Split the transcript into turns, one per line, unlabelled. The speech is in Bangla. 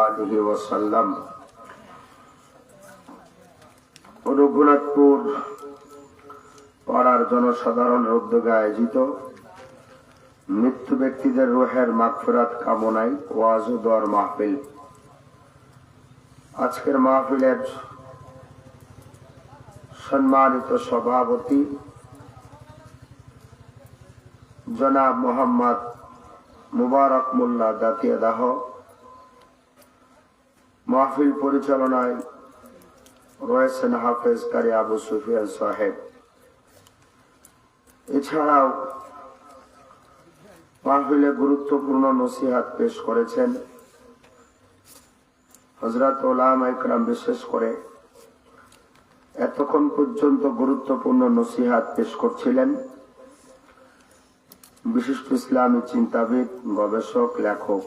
আলিহি ওয়াসাল্লাম। রঘুনাথপুর পাড়ার জনসাধারণের উদ্যোগে আয়োজিত মৃত্যু ব্যক্তিদের রুহের মাগফিরাত কামনায় ওয়াজ ও দোয়ার মাহফিল। আজকের মাহফিলের সম্মানিত সভাপতি জনাব মোহাম্মদ মুবারক মোল্লা দাতিয়াদাহ, মাহফিল পরিচালনায় রয়েছেন হাফেজ কারি আবু সুফিয়ান সাহেব। এছাড়াও মাহফিলে গুরুত্বপূর্ণ নসিহত পেশ করেছেন হযরত উলামা ইকরাম। বিশেষ করে এতক্ষণ পর্যন্ত গুরুত্বপূর্ণ নসিহত পেশ করছিলেন বিশিষ্ট ইসলামী চিন্তাবিদ, গবেষক, লেখক